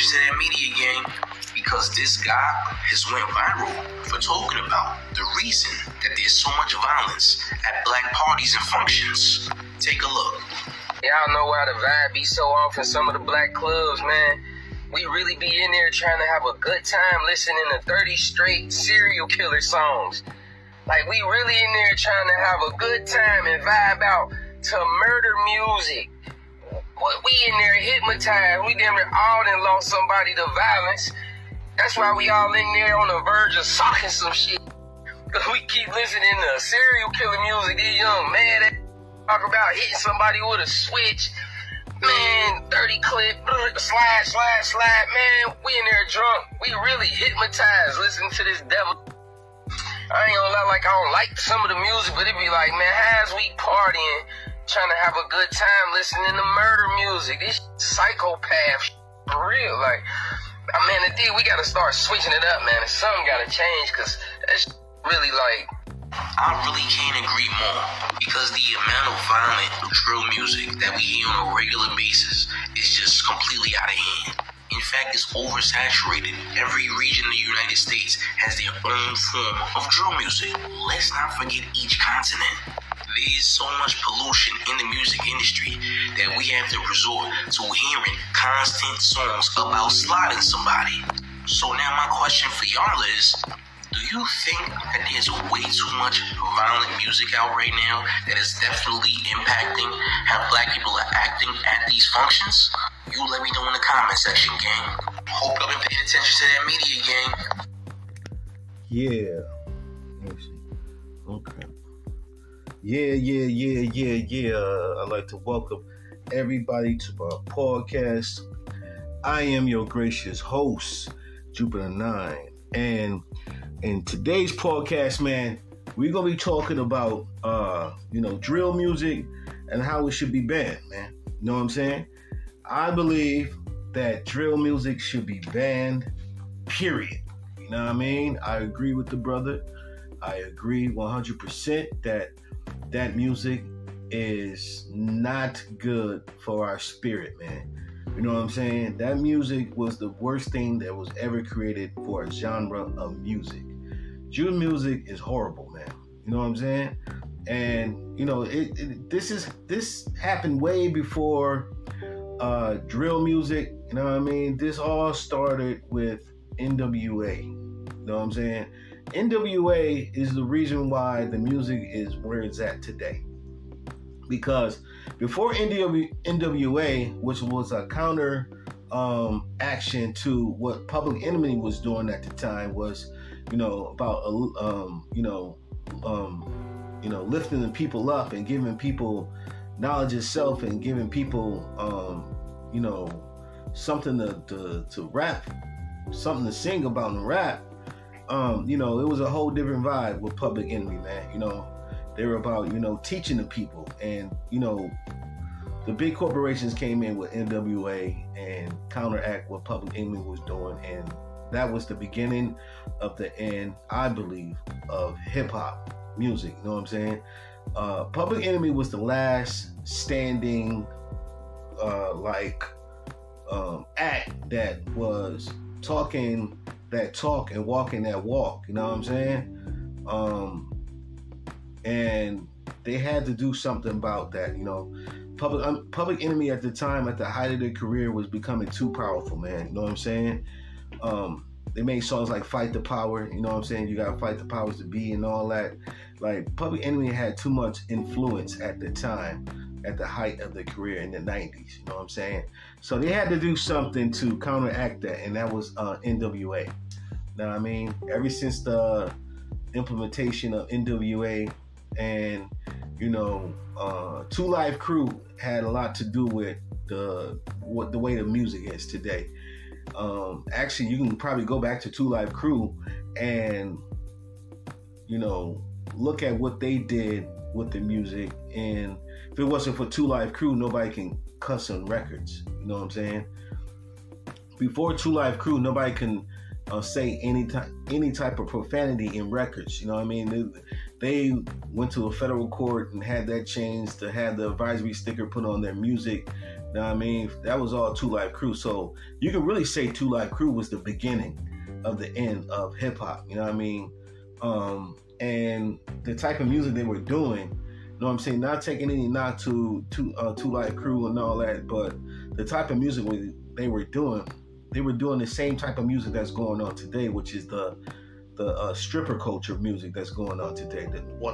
to that media gang because this guy has went viral for talking about the reason that there's so much violence at black parties and functions. Take a look. Y'all know why the vibe be so off in some of the black clubs, man. We really be in there trying to have a good time listening to 30 straight serial killer songs. Like, we really in there trying to have a good time and vibe out to murder music. We in there hypnotized. We damn near all done lost somebody to violence. That's why we all in there on the verge of socking some shit. Because we keep listening to serial killer music. These young man that talk about hitting somebody with a switch. Man, 30 clip, slide. Man, we in there drunk. We really hypnotized listening to this devil. I ain't gonna lie, like, I don't like some of the music, but it be like, man, how's we partying, trying to have a good time listening to murder music? This psychopath for real. Like, man, we gotta start switching it up, man. Something gotta change, because that's really like... I really can't agree more, because the amount of violent drill music that we hear on a regular basis is just completely out of hand. In fact, it's oversaturated. Every region in the United States has their own form of drill music. Let's not forget each continent. There's so much pollution in the music industry that we have to resort to hearing constant songs about sliding somebody. So now my question for y'all is, do you think that there's way too much violent music out right now that is definitely impacting how black people are acting at these functions? You let me know in the comment section, gang. Hope y'all been paying attention to that media, gang. Yeah. Let me see. Okay. Yeah. I'd like to welcome everybody to my podcast. I am your gracious host, Jupiter 9. And in today's podcast, man, we're going to be talking about, drill music and how it should be banned, man. You know what I'm saying? I believe that drill music should be banned, period. You know what I mean? I agree with the brother. I agree 100% that music is not good for our spirit, man. You know what I'm saying? That music was the worst thing that was ever created for a genre of music. Drill music is horrible, man. You know what I'm saying? And, this happened way before drill music. You know what I mean? This all started with NWA. You know what I'm saying? NWA is the reason why the music is where it's at today. Because before NWA, which was a counter action to what Public Enemy was doing at the time, was, about lifting the people up and giving people knowledge of self and giving people, something to rap, something to sing about and rap. It was a whole different vibe with Public Enemy, man. They were about, teaching the people. And, the big corporations came in with NWA and counteract what Public Enemy was doing. And that was the beginning of the end, I believe, of hip-hop music. You know what I'm saying? Public Enemy was the last standing, act that was talking that talk and walking that walk. You know what I'm saying? And they had to do something about that. Public Enemy at the time, at the height of their career, was becoming too powerful, man. You know what I'm saying? They made songs like Fight the Power. You know what I'm saying? You gotta fight the powers to be and all that. Like, Public Enemy had too much influence at the time, at the height of their career in the 90s. You know what I'm saying? So they had to do something to counteract that, and that was NWA. Now, I mean, ever since the implementation of NWA and, 2 Live Crew had a lot to do with the way the music is today. Actually, you can probably go back to 2 Live Crew and, look at what they did with the music. And if it wasn't for 2 Live Crew, nobody can cuss on records. You know what I'm saying? Before 2 Live Crew, nobody can say any type of profanity in records. You know what I mean? they went to a federal court and had that changed to have the advisory sticker put on their music. You know what I mean? That was all 2 Live Crew. So you can really say 2 Live Crew was the beginning of the end of hip hop. You know what I mean? And the type of music they were doing, you know what I'm saying? Not taking any knock to 2 Live Crew and all that, but the type of music they were doing the same type of music that's going on today, which is the stripper culture music that's going on today.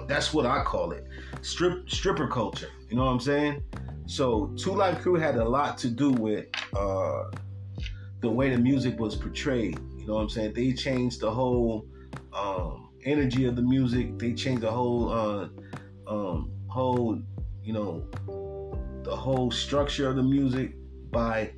That's what I call it, stripper culture. You know what I'm saying? So 2 Live Crew had a lot to do with the way the music was portrayed. You know what I'm saying? They changed the whole energy of the music. They changed the whole the whole structure of the music by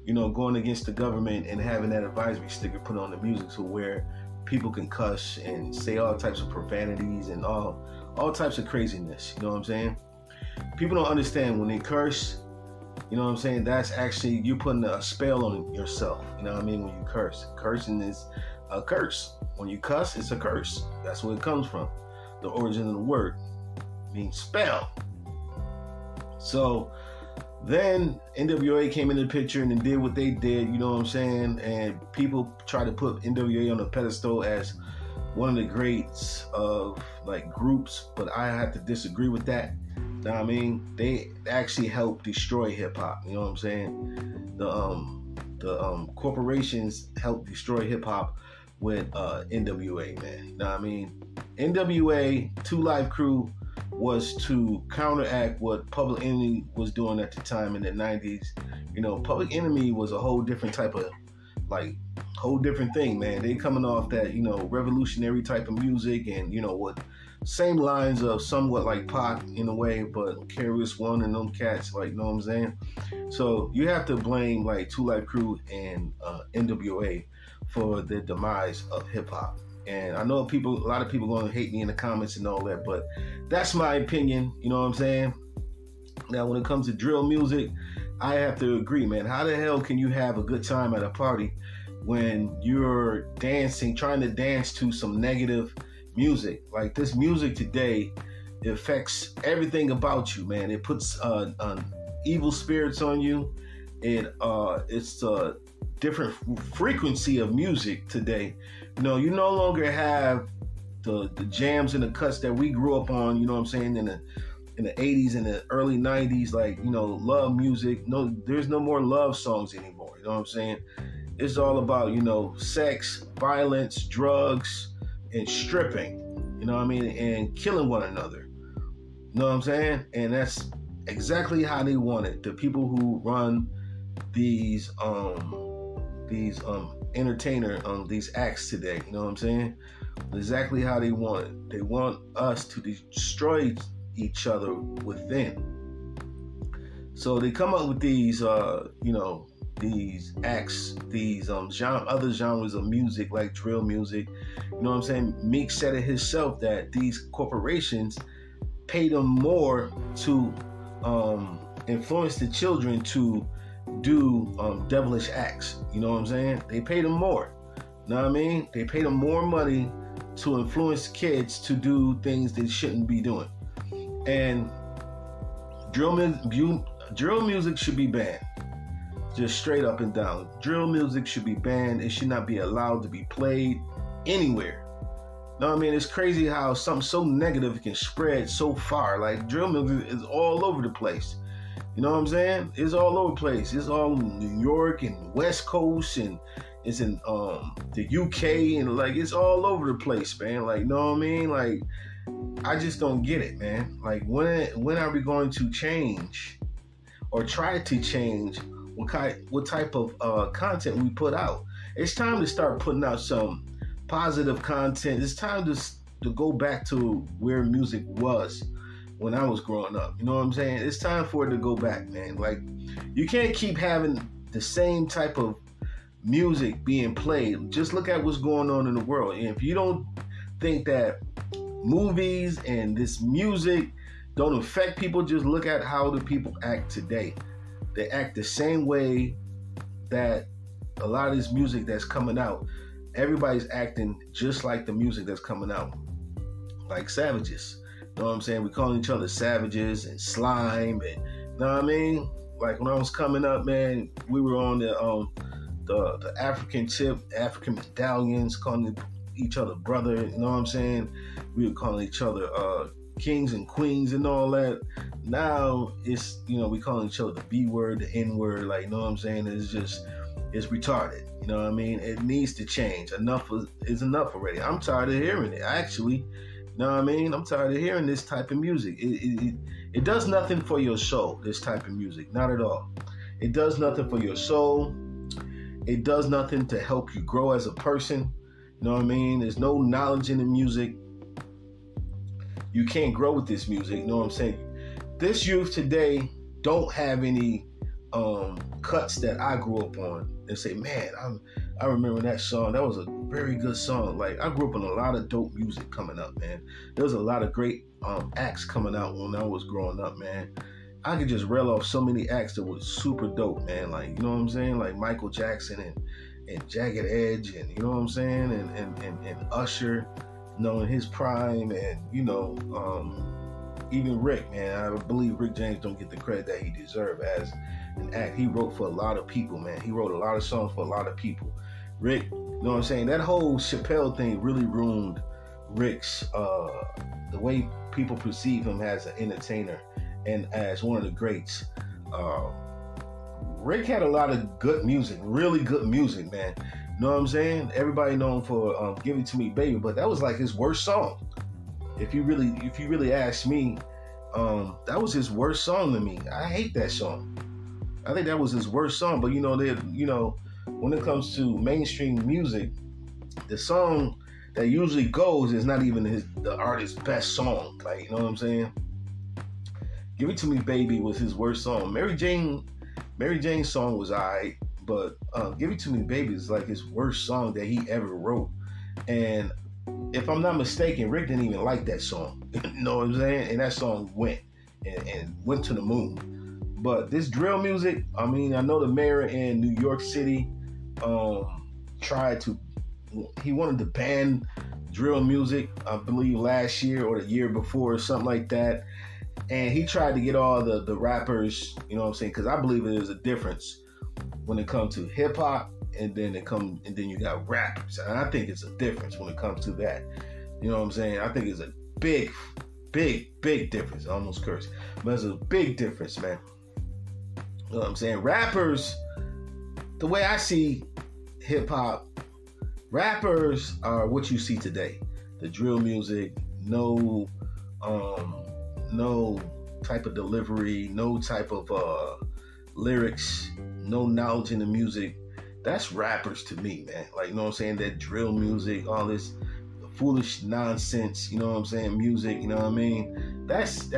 going against the government and having that advisory sticker put on the music, so where people can cuss and say all types of profanities and all types of craziness. You know what I'm saying? People don't understand when they curse. You know what I'm saying? That's actually you putting a spell on yourself. You know what I mean? When you curse, cursing is a curse. When you cuss, it's a curse. That's where it comes from. The origin of the word means spell. So then NWA came into the picture and did what they did, you know what I'm saying? And people try to put NWA on a pedestal as one of the greats of like groups, but I have to disagree with that. You know what I mean? They actually helped destroy hip hop, you know what I'm saying? The corporations helped destroy hip hop with NWA, man. You know what I mean? NWA, 2 Live Crew was to counteract what Public Enemy was doing at the time in the 90s. You know, Public Enemy was a whole different type of, whole different thing, man. They coming off that, revolutionary type of music and, what same lines of somewhat like Pac in a way, but Careless One and them cats, you know what I'm saying? So you have to blame 2 Live Crew and NWA for the demise of hip hop. And I know a lot of people going to hate me in the comments and all that, but that's my opinion. You know what I'm saying? Now, when it comes to drill music, I have to agree, man. How the hell can you have a good time at a party when you're dancing, trying to dance to some negative music? Like this music today, it affects everything about you, man. It puts evil spirits on you. It's a different frequency of music today. You no longer have the jams and the cuts that we grew up on, you know what I'm saying, in the 80s and the early 90s, love music. No, there's no more love songs anymore, you know what I'm saying? It's all about, sex, violence, drugs, and stripping, you know what I mean, and killing one another. You know what I'm saying? And that's exactly how they want it. The people who run these entertainer these acts today, you know what I'm saying? Exactly how they want it. They want us to destroy each other within. So they come up with these these acts, these other genres of music like drill music. You know what I'm saying? Meek said it himself that these corporations pay them more to influence the children to do devilish acts. You know what I'm saying? They pay them more. You know what I mean? They pay them more money to influence kids to do things they shouldn't be doing. And drill music should be banned. Just straight up and down. Drill music should be banned. It should not be allowed to be played anywhere. You know what I mean? It's crazy how something so negative can spread so far. Like drill music is all over the place. You know what I'm saying? It's all over the place. It's all in New York and West Coast, and it's in the UK, and it's all over the place, man. You know what I mean? I just don't get it, man. When are we going to change or try to change what type of content we put out? It's time to start putting out some positive content. It's time to go back to where music was when I was growing up. You know what I'm saying? It's time for it to go back, man. You can't keep having the same type of music being played. Just look at what's going on in the world. And if you don't think that movies and this music don't affect people, just look at how the people act today. They act the same way that a lot of this music that's coming out. Everybody's acting just like the music that's coming out. like savages. You know what I'm saying? We calling each other savages and slime, and you know what I mean? Like when I was coming up, man, we were on the African tip, African medallions, calling each other brother. You know what I'm saying? We were calling each other kings and queens and all that. Now it's, you know, we calling each other the B word, the N word. Like, you know what I'm saying? It's retarded. You know what I mean? It needs to change. Enough is enough already. I'm tired of hearing it. Actually, you know what I mean? I'm tired of hearing this type of music. It does nothing for your soul, this type of music. Not at all. It does nothing for your soul. It does nothing to help you grow as a person. You know what I mean? There's no knowledge in the music. You can't grow with this music. You know what I'm saying? This youth today don't have any cuts that I grew up on and say, man, I remember that song. That was a very good song. Like, I grew up on a lot of dope music coming up, man. There was a lot of great acts coming out when I was growing up, man. I could just rail off so many acts that was super dope, man. Like, you know what I'm saying? Like Michael Jackson and Jagged Edge, and you know what I'm saying? And Usher, you know, in his prime, and you know, even Rick, man. I believe Rick James don't get the credit that he deserves as an act. He wrote for a lot of people, man. He wrote a lot of songs for a lot of people. Rick, you know what I'm saying? That whole Chappelle thing really ruined Rick's the way people perceive him as an entertainer and as one of the greats. Rick had a lot of good music, really good music, man. You know what I'm saying? Everybody know him for "Give It to Me, Baby," but that was like his worst song. If you really ask me, that was his worst song to me. I hate that song. I think that was his worst song. But you know, when it comes to mainstream music, the song that usually goes is not even the artist's best song. Like, you know what I'm saying? "Give It to Me, Baby" was his worst song. Mary Jane's song was alright, but "Give It to Me, Baby" is like his worst song that he ever wrote. And if I'm not mistaken, Rick didn't even like that song. You know what I'm saying? And that song went and went to the moon. But this drill music, I mean, I know the mayor in New York City he wanted to ban drill music, I believe last year or the year before or something like that. And he tried to get all the rappers, you know what I'm saying? Because I believe there's a difference when it comes to hip hop, and then you got rappers. And I think it's a difference when it comes to that. You know what I'm saying? I think it's a big difference. I almost cursed. But it's a big difference, man. You know what I'm saying? Rappers, the way I see hip hop, rappers are what you see today. The drill music, no type of delivery, no type of lyrics, no knowledge in the music. That's rappers to me, man. Like, you know what I'm saying? That drill music, all this foolish nonsense, you know what I'm saying? Music, you know what I mean? That's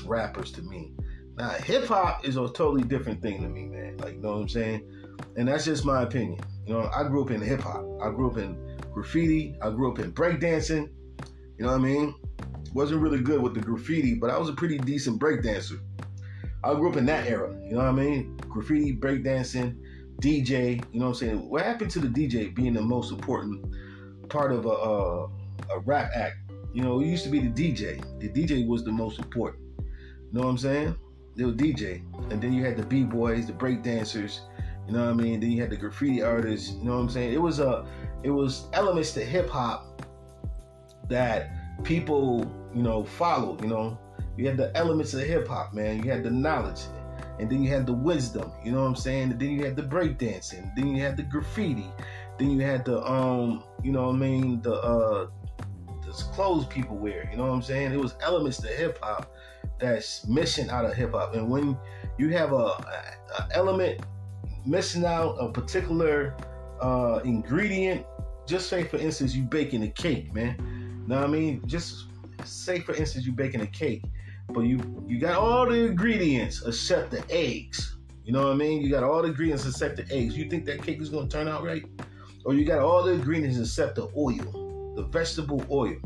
rappers to me. Now, hip hop is a totally different thing to me, man. Like, you know what I'm saying? And that's just my opinion. You know, I grew up in hip hop. I grew up in graffiti. I grew up in breakdancing. You know what I mean? Wasn't really good with the graffiti, but I was a pretty decent breakdancer. I grew up in that era. You know what I mean? Graffiti, breakdancing, DJ. You know what I'm saying? What happened to the DJ being the most important part of a rap act? You know, it used to be the DJ. The DJ was the most important. You know what I'm saying? They were DJ. And then you had the B-boys, the breakdancers. You know what I mean? Then you had the graffiti artists. You know what I'm saying? It was elements to hip hop that people, you know, followed. You know, you had the elements of hip hop, man. You had the knowledge, and then you had the wisdom. You know what I'm saying? And then you had the breakdancing. Then you had the graffiti. Then you had the you know what I mean? The clothes people wear. You know what I'm saying? It was elements to hip hop that's missing out of hip hop. And when you have a element missing out a particular ingredient, just say for instance you baking a cake, man. Know what I mean? Just say for instance you baking a cake, but you got all the ingredients except the eggs. You know what I mean? You got all the ingredients except the eggs. You think that cake is gonna turn out right? Or you got all the ingredients except the oil, the vegetable oil.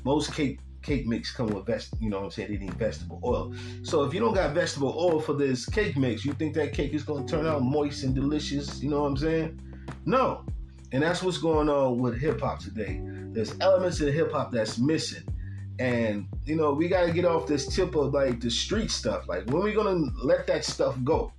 Most cake mix come with you know what I'm saying? They need vegetable oil. So if you don't got vegetable oil for this cake mix, you think that cake is gonna turn out moist and delicious? You know what I'm saying? No. And that's what's going on with hip hop today. There's elements in hip hop that's missing. And, we got to get off this tip of like the street stuff. Like, when we going to let that stuff go?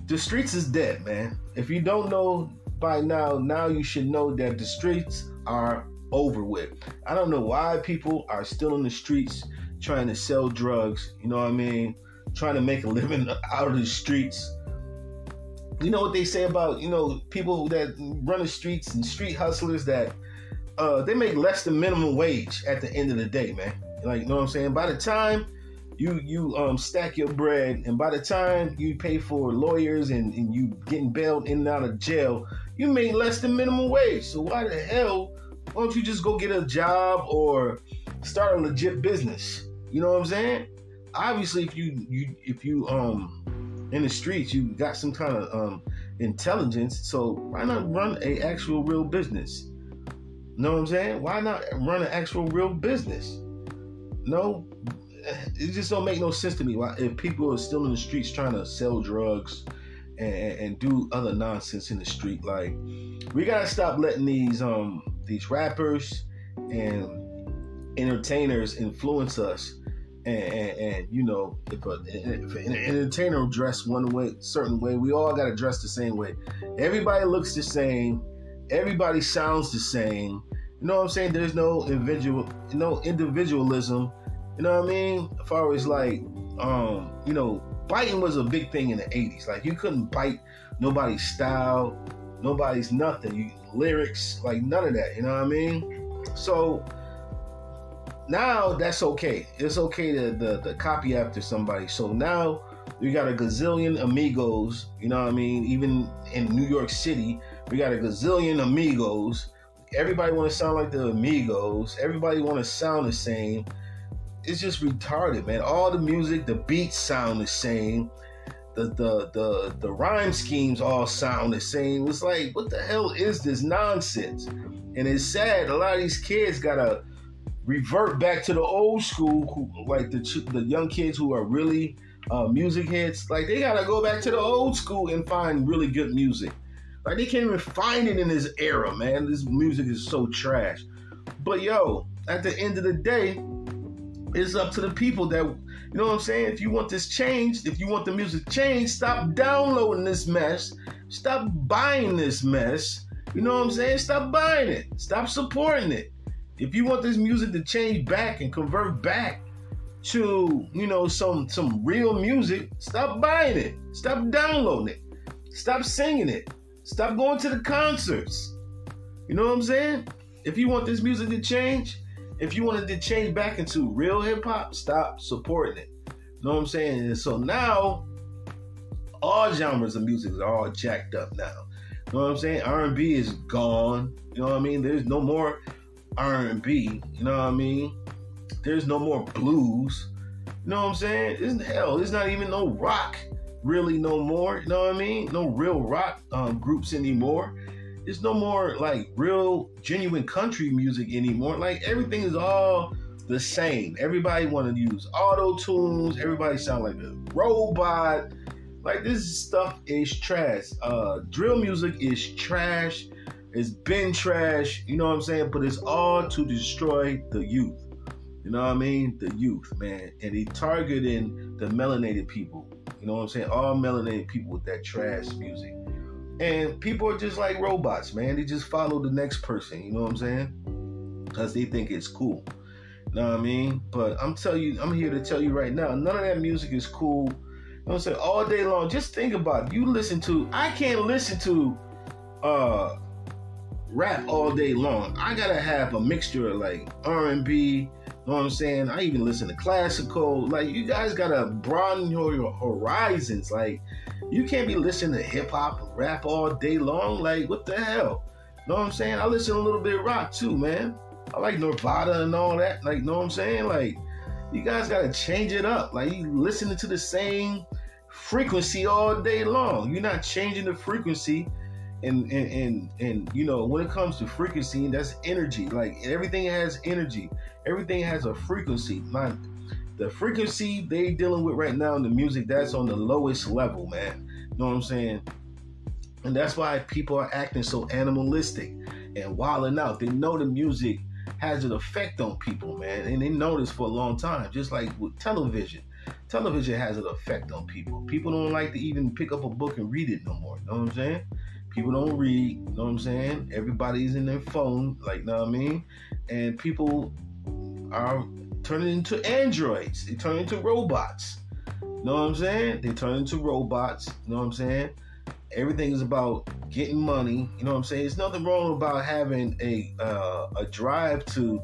The streets is dead, man. If you don't know by now you should know that the streets are over with. I don't know why people are still in the streets trying to sell drugs, trying to make a living out of the streets. You know what they say about, people that run the streets and street hustlers, that they make less than minimum wage at the end of the day, man. Like, you know what I'm saying? By the time you stack your bread, and by the time you pay for lawyers and you getting bailed in and out of jail, you make less than minimum wage. So why the hell why don't you just go get a job or start a legit business? You know what I'm saying? Obviously, if you in the streets, you got some kind of intelligence. So why not run a actual real business? You know what I'm saying? Why not run an actual real business? No, it just don't make no sense to me. Why, if people are still in the streets trying to sell drugs and do other nonsense in the street, like, we gotta stop letting these rappers and entertainers influence us. And if an entertainer dress certain way, we all gotta dress the same way. Everybody looks the same. Everybody sounds the same. You know what I'm saying? There's no individualism. You know what I mean? As far as like, biting was a big thing in the 80s. Like, you couldn't bite nobody's style, nobody's nothing. Lyrics, like none of that. You know what I mean? So now that's okay. It's okay to copy after somebody. So now we got a gazillion amigos. You know what I mean? Even in New York City, we got a gazillion amigos. Everybody want to sound like the amigos. Everybody want to sound the same. It's just retarded, man. All the music, the beats sound the same. The rhyme schemes all sound the same. It's like, what the hell is this nonsense? And it's sad. A lot of these kids gotta revert back to the old school, like the young kids who are really music heads. Like, they gotta go back to the old school and find really good music. Like, they can't even find it in this era, man. This music is so trash. But at the end of the day, it's up to the people that, you know what I'm saying? If you want this changed, if you want the music changed, stop downloading this mess. Stop buying this mess. You know what I'm saying? Stop buying it. Stop supporting it. If you want this music to change back and convert back to, some real music, stop buying it. Stop downloading it. Stop singing it. Stop going to the concerts. You know what I'm saying? If you want this music to change, if you want it to change back into real hip hop, stop supporting it. You know what I'm saying? And so now, all genres of music are all jacked up now. You know what I'm saying? R&B is gone. You know what I mean? There's no more R&B. You know what I mean? There's no more blues. You know what I'm saying? There's not even no rock really no more. You know what I mean? No real rock groups anymore. There's no more like real genuine country music anymore. Like, everything is all the same. Everybody want to use auto tunes. Everybody sound like a robot. Like, this stuff is trash. Drill music is trash. It's been trash. You know what I'm saying? But it's all to destroy the youth. You know what I mean? The youth, man. And they targeting the melanated people. You know what I'm saying? All melanated people with that trash music. And people are just like robots, man. They just follow the next person. You know what I'm saying? Because they think it's cool. You know what I mean? But I'm here to tell you right now, none of that music is cool. You know what I'm saying? All day long. Just think about it. I can't listen to rap all day long. I gotta have a mixture of like R&B. You know what I'm saying? I even listen to classical. Like, you guys gotta broaden your horizons. Like, you can't be listening to hip hop and rap all day long. Like, what the hell? You know what I'm saying? I listen to a little bit of rock too, man. I like Nirvana and all that. Like, you know what I'm saying? Like, you guys gotta change it up. Like, you listening to the same frequency all day long. You're not changing the frequency. And when it comes to frequency, that's energy. Like, everything has energy. Everything has a frequency. Like, the frequency they dealing with right now in the music, that's on the lowest level, man. You know what I'm saying? And that's why people are acting so animalistic and wilding out. They know the music has an effect on people, man. And they know this for a long time. Just like with television. Television has an effect on people. People don't like to even pick up a book and read it no more. You know what I'm saying? People don't read, you know what I'm saying? Everybody's in their phone, like, you know what I mean? And people are turning into androids. They turn into robots. You know what I'm saying? They turn into robots. You know what I'm saying? Everything is about getting money. You know what I'm saying? There's nothing wrong about having a drive to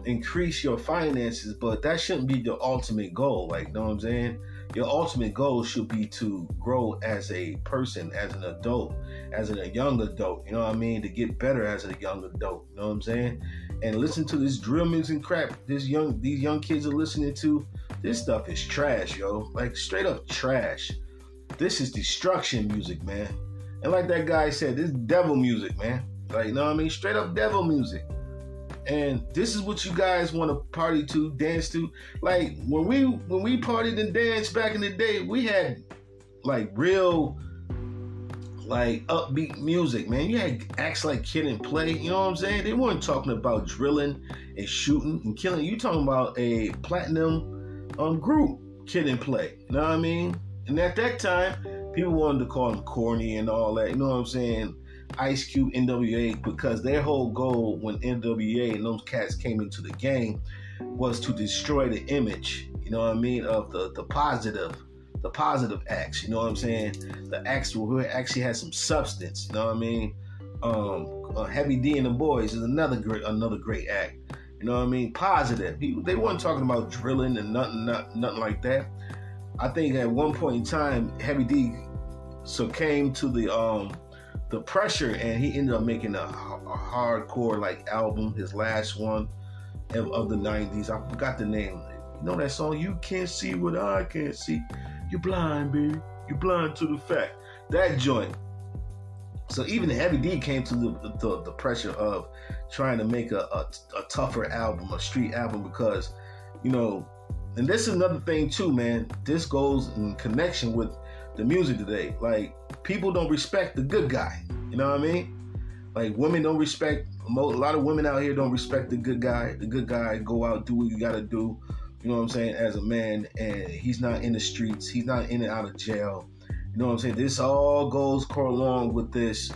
increase your finances, but that shouldn't be the ultimate goal. Like, you know what I'm saying? Your ultimate goal should be to grow as a person, as an adult, as a young adult. You know what I mean? To get better as a young adult. You know what I'm saying? And listen to this drill music and crap these young kids are listening to. This stuff is trash, yo. Like, straight up trash. This is destruction music, man. And like that guy said, this is devil music, man. Like, you know what I mean? Straight up devil music. And this is what you guys want to party to, dance to. Like, when we partied and danced back in the day, we had like real, like, upbeat music, man. You had acts like Kid and Play. You know what I'm saying? They weren't talking about drilling and shooting and killing. You talking about a platinum group, Kid and Play. You know what I mean? And at that time, people wanted to call them corny and all that. You know what I'm saying? Ice Cube, NWA, because their whole goal when NWA and those cats came into the game was to destroy the image, you know what I mean, of the positive acts, you know what I'm saying? The acts who actually had some substance, you know what I mean? Heavy D and the Boys is another great act, you know what I mean? Positive. They weren't talking about drilling and nothing like that. I think at one point in time, Heavy D succumbed to the pressure, and he ended up making a hardcore like album, his last one of the 90s. I forgot the name. You know that song, You Can't See What I Can't See. You're blind, baby. You're blind to the fact. That joint. So even Heavy D came to the pressure of trying to make a tougher album, a street album, because, you know, and this is another thing too, man. This goes in connection with the music today. Like, people don't respect the good guy. You know what I mean? Like, women don't respect, a lot of women out here don't respect the good guy. The good guy, go out, do what you gotta do. You know what I'm saying? As a man, and he's not in the streets. He's not in and out of jail. You know what I'm saying? This all goes along with this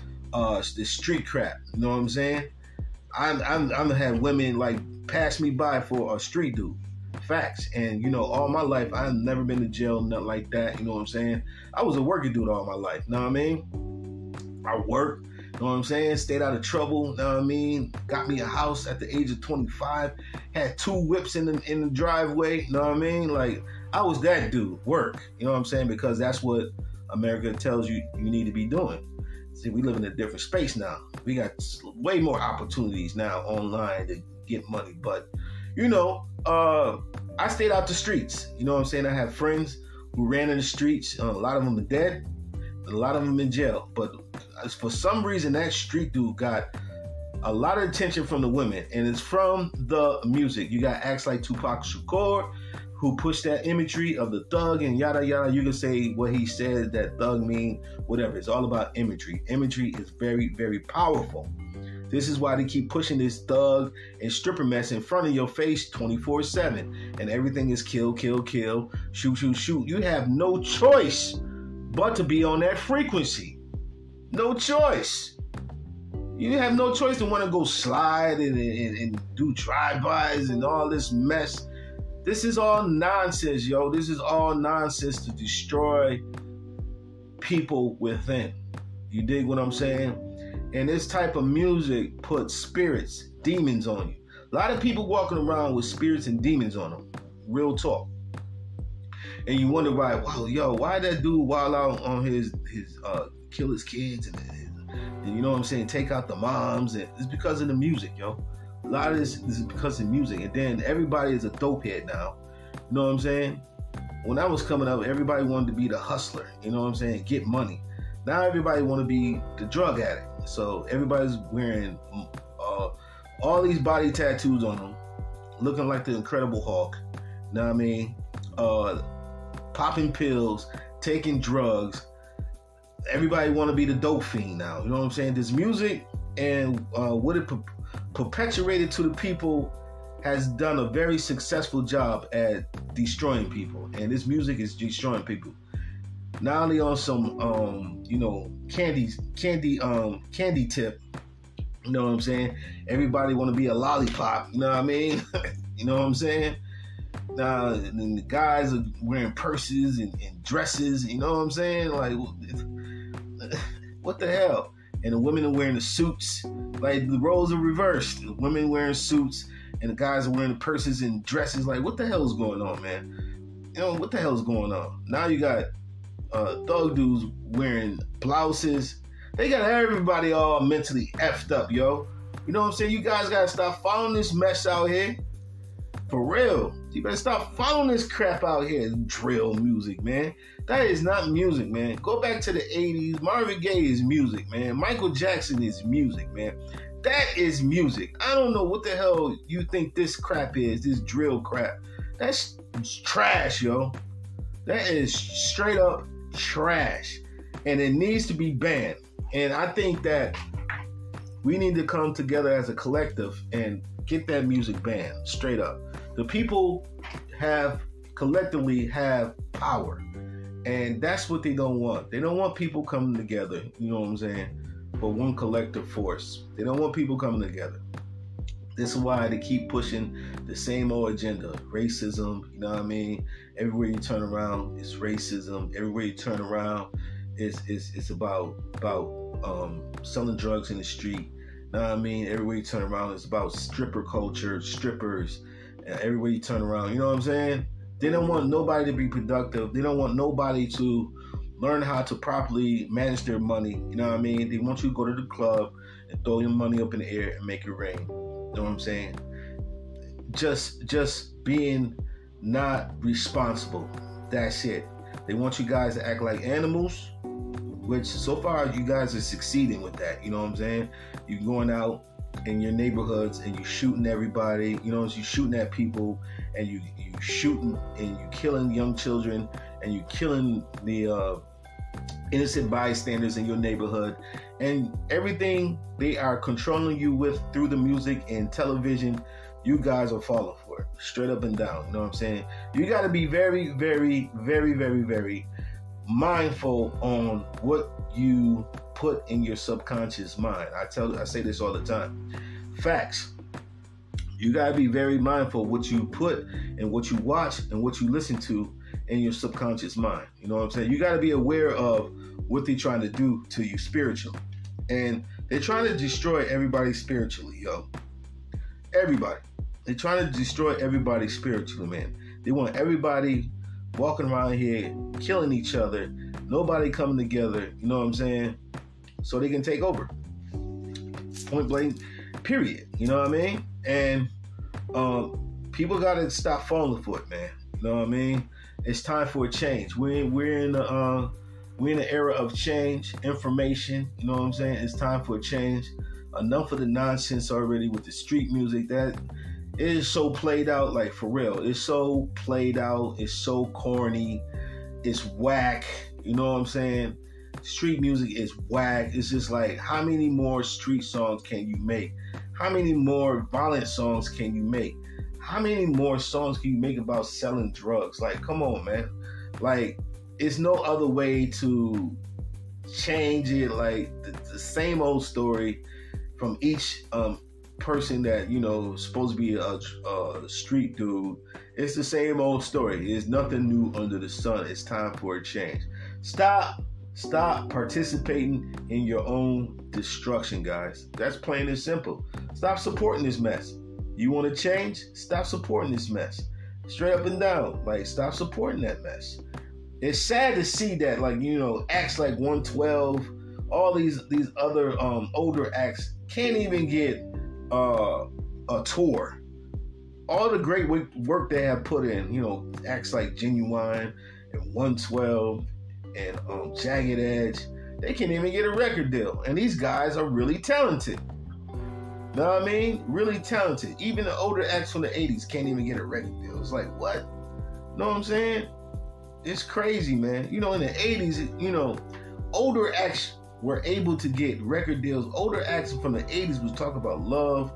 street crap. You know what I'm saying? I'm had women like pass me by for a street dude. Facts. And, you know, all my life, I've never been to jail, nothing like that. You know what I'm saying? I was a working dude all my life. You know what I mean? I worked. You know what I'm saying? Stayed out of trouble. You know what I mean? Got me a house at the age of 25. Had 2 whips in the driveway. You know what I mean? Like, I was that dude. Work. You know what I'm saying? Because that's what America tells you you need to be doing. See, we live in a different space now. We got way more opportunities now online to get money. But, you know, I stayed out the streets. You know what I'm saying? I have friends who ran in the streets. A lot of them are dead. A lot of them in jail. But for some reason, that street dude got a lot of attention from the women. And it's from the music. You got acts like Tupac Shakur, who pushed that imagery of the thug and yada yada. You can say what he said, that thug mean, whatever. It's all about imagery. Imagery is very, very powerful. This is why they keep pushing this thug and stripper mess in front of your face 24/7. And everything is kill, kill, kill, shoot, shoot, shoot. You have no choice but to be on that frequency. No choice. You have no choice to want to go slide and do drive-bys and all this mess. This is all nonsense, yo. This is all nonsense to destroy people within. You dig what I'm saying? And this type of music puts spirits, demons on you. A lot of people walking around with spirits and demons on them. Real talk. And you wonder why, wow, yo, why that dude wild out on his kill his kids and you know what I'm saying, take out the moms. And it's because of the music, yo. A lot of this is because of music. And then everybody is a dope head now. You know what I'm saying? When I was coming up, everybody wanted to be the hustler. You know what I'm saying? Get money. Now everybody want to be the drug addict. So everybody's wearing all these body tattoos on them, looking like the Incredible Hulk. You know what I mean? Popping pills, taking drugs. Everybody want to be the dope fiend now. You know what I'm saying? This music and what it perpetuated to the people has done a very successful job at destroying people, and this music is destroying people. Not only on some candy tip, you know what I'm saying? Everybody want to be a lollipop, you know what I mean? You know what I'm saying? And the guys are wearing purses and dresses, you know what I'm saying? Like, what the hell? And the women are wearing the suits. Like, the roles are reversed. The women wearing suits and the guys are wearing the purses and dresses. Like, what the hell is going on, man? You know, what the hell is going on? Now you got thug dudes wearing blouses. They got everybody all mentally effed up, yo. You know what I'm saying? You guys gotta stop following this mess out here. For real. You better stop following this crap out here. Drill music, man. That is not music, man. Go back to the 80s. Marvin Gaye is music, man. Michael Jackson is music, man. That is music. I don't know what the hell you think this crap is, this drill crap. That's trash, yo. That is straight up trash. And it needs to be banned. And I think that we need to come together as a collective and get that music banned, straight up. The people collectively have power. And that's what they don't want. They don't want people coming together, you know what I'm saying, for one collective force. They don't want people coming together. This is why they keep pushing the same old agenda. Racism, you know what I mean? Everywhere you turn around, it's racism. Everywhere you turn around, it's about selling drugs in the street. You know what I mean? Everywhere you turn around, it's about stripper culture, strippers. Everywhere you turn around, you know what I'm saying? They don't want nobody to be productive. They don't want nobody to learn how to properly manage their money. You know what I mean? They want you to go to the club and throw your money up in the air and make it rain. You know what I'm saying? Just being not responsible. That's it. They want you guys to act like animals, which so far you guys are succeeding with that. You know what I'm saying? You're going out in your neighborhoods and you shooting everybody, you know, you shooting at people and you shooting and you killing young children and you killing the innocent bystanders in your neighborhood, and everything they are controlling you with through the music and television, you guys are falling for it, straight up and down. You know what I'm saying? You got to be very, very, very, very, very mindful on what you put in your subconscious mind. I say this all the time. Facts. You gotta be very mindful what you put and what you watch and what you listen to in your subconscious mind. You know what I'm saying? You gotta be aware of what they're trying to do to you spiritually. And they're trying to destroy everybody spiritually, yo. Everybody. They're trying to destroy everybody spiritually, man. They want everybody walking around here killing each other, nobody coming together, you know what I'm saying? So they can take over. Point blank, period. You know what I mean? And people gotta stop falling for it, man. You know what I mean? It's time for a change. We're in the era of change, information. You know what I'm saying? It's time for a change. Enough of the nonsense already with the street music. That it is so played out, like for real. It's so played out. It's so corny. It's whack. You know what I'm saying? Street music is whack. It's just like, how many more street songs can you make? How many more violent songs can you make? How many more songs can you make about selling drugs? Like, come on, man. Like, it's no other way to change it. Like, the same old story from each person that, you know, is supposed to be a street dude. It's the same old story. There's nothing new under the sun. It's time for a change. Stop participating in your own destruction, guys. That's plain and simple. Stop supporting this mess. You want to change? Stop supporting this mess. Straight up and down. Like, stop supporting that mess. It's sad to see that, like, you know, acts like 112, all these other older acts can't even get a tour. All the great work they have put in, you know, acts like Genuine and 112 and Jagged Edge, they can't even get a record deal. And these guys are really talented. Know what I mean? Really talented. Even the older acts from the 80s can't even get a record deal. It's like, what? Know what I'm saying? It's crazy, man. You know, in the 80s, you know, older acts were able to get record deals. Older acts from the 80s was talking about love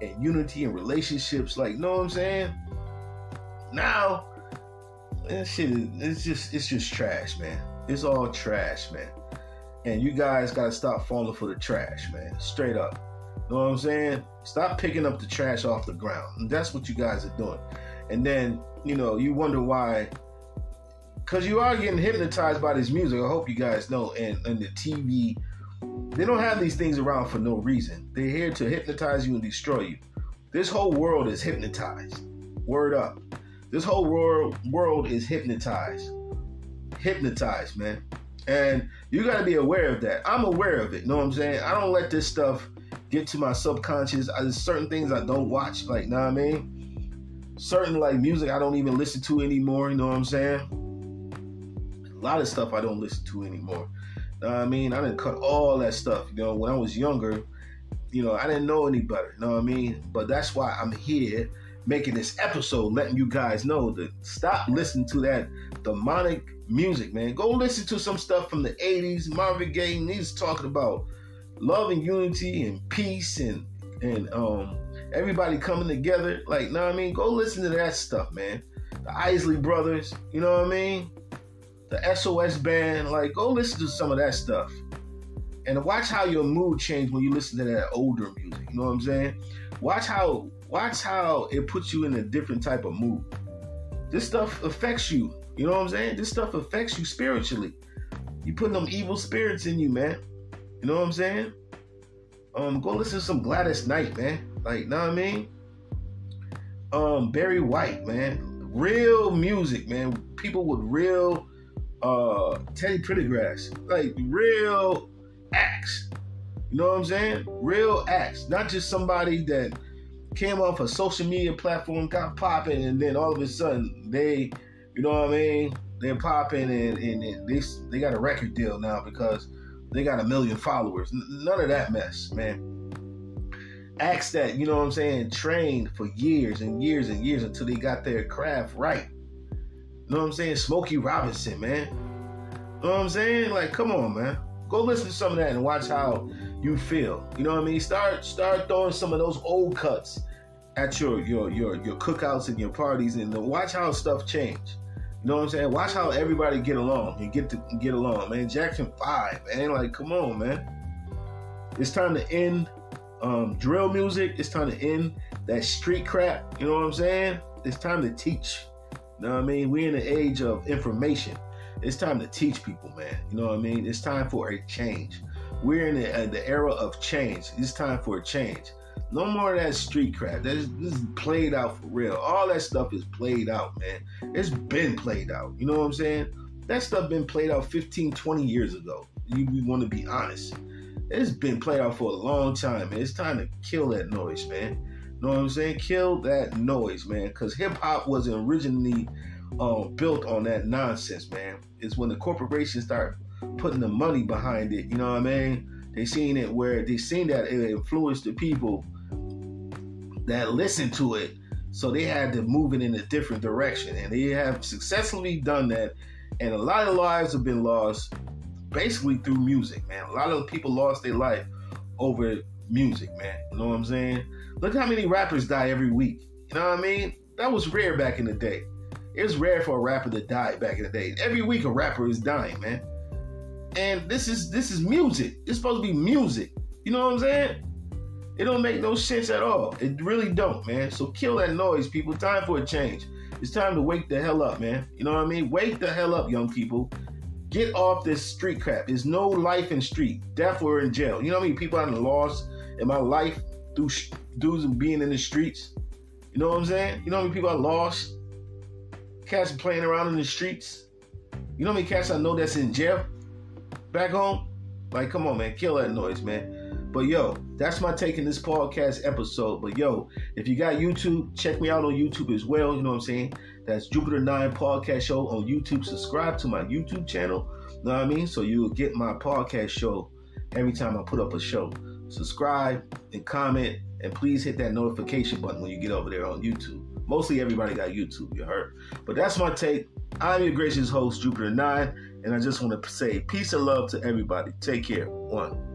and unity and relationships. Like, know what I'm saying? Now, that shit it's just trash, man. It's all trash, man. And you guys gotta stop falling for the trash, man. Straight up. Know what I'm saying? Stop picking up the trash off the ground. And that's what you guys are doing. And then, you wonder why. Because you are getting hypnotized by this music. I hope you guys know. And the TV, they don't have these things around for no reason. They're here to hypnotize you and destroy you. This whole world is hypnotized. Word up. This whole world is hypnotized. Hypnotized, man. And you got to be aware of that. I'm aware of it. Know what I'm saying? I don't let this stuff get to my subconscious. There's certain things I don't watch. Like, know what I mean? Certain, like, music I don't even listen to anymore. You know what I'm saying? A lot of stuff I don't listen to anymore. Know what I mean? I didn't cut all that stuff. When I was younger, I didn't know any better. Know what I mean? But that's why I'm here making this episode, letting you guys know to stop listening to that demonic music, man. Go listen to some stuff from the 80s. Marvin Gaye, he's talking about love and unity and peace and everybody coming together. Like, know what I mean? Go listen to that stuff, man. The Isley Brothers, you know what I mean? The SOS Band, like, go listen to some of that stuff. And watch how your mood change when you listen to that older music. You know what I'm saying? Watch how it puts you in a different type of mood. This stuff affects you. You know what I'm saying? This stuff affects you spiritually. You putting them evil spirits in you, man. You know what I'm saying? Go listen to some Gladys Knight, man. Like, know what I mean? Barry White, man. Real music, man. People with real Teddy Pendergrass. Like, real acts. You know what I'm saying? Real acts. Not just somebody that came off a social media platform, got popping, and then all of a sudden they, you know what I mean? They're popping and they got a record deal now because they got 1 million followers. None of that mess, man. Acts that, you know what I'm saying, trained for years and years and years until they got their craft right. You know what I'm saying? Smokey Robinson, man. You know what I'm saying? Like, come on, man. Go listen to some of that and watch how you feel. You know what I mean? Start throwing some of those old cuts at your cookouts and your parties, and watch how stuff change. You know what I'm saying? Watch how everybody get along and get along, man. Jackson 5, man. Like, come on, man. It's time to end drill music. It's time to end that street crap. You know what I'm saying? It's time to teach. You know what I mean? We're in the age of information. It's time to teach people, man. You know what I mean? It's time for a change. We're in the era of change. It's time for a change. No more of that street crap. This is played out for real. All that stuff is played out, man. It's been played out. You know what I'm saying? That stuff been played out 15, 20 years ago. We want to be honest. It's been played out for a long time, man. It's time to kill that noise, man. You know what I'm saying? Kill that noise, man. Because hip-hop wasn't originally built on that nonsense, man. It's when the corporations start putting the money behind it, you know what I mean? They seen that it influenced the people that listen to it, so they had to move it in a different direction, and they have successfully done that. And a lot of lives have been lost basically through music, man. A lot of people lost their life over music, man. You know what I'm saying? Look how many rappers die every week. You know what I mean? That was rare back in the day. It was rare for a rapper to die back in the day. Every week a rapper is dying, man. And this is music. It's supposed to be music. You know what I'm saying? It don't make no sense at all. It really don't, man. So kill that noise, people. Time for a change. It's time to wake the hell up, man. You know what I mean? Wake the hell up, young people. Get off this street crap. There's no life in street. Death or in jail. You know how many people I've lost in my life through dudes being in the streets? You know what I'm saying? You know how many people I lost? Cats playing around in the streets. You know how many cats I know that's in jail? Back home? Like, come on, man. Kill that noise, man. But, yo, that's my take in this podcast episode. But, yo, if you got YouTube, check me out on YouTube as well. You know what I'm saying? That's Jupiter 9 Podcast Show on YouTube. Subscribe to my YouTube channel. You know what I mean? So you'll get my podcast show every time I put up a show. Subscribe and comment. And please hit that notification button when you get over there on YouTube. Mostly everybody got YouTube, you heard. But that's my take. I'm your gracious host, Jupiter 9. And I just want to say peace and love to everybody. Take care. 1.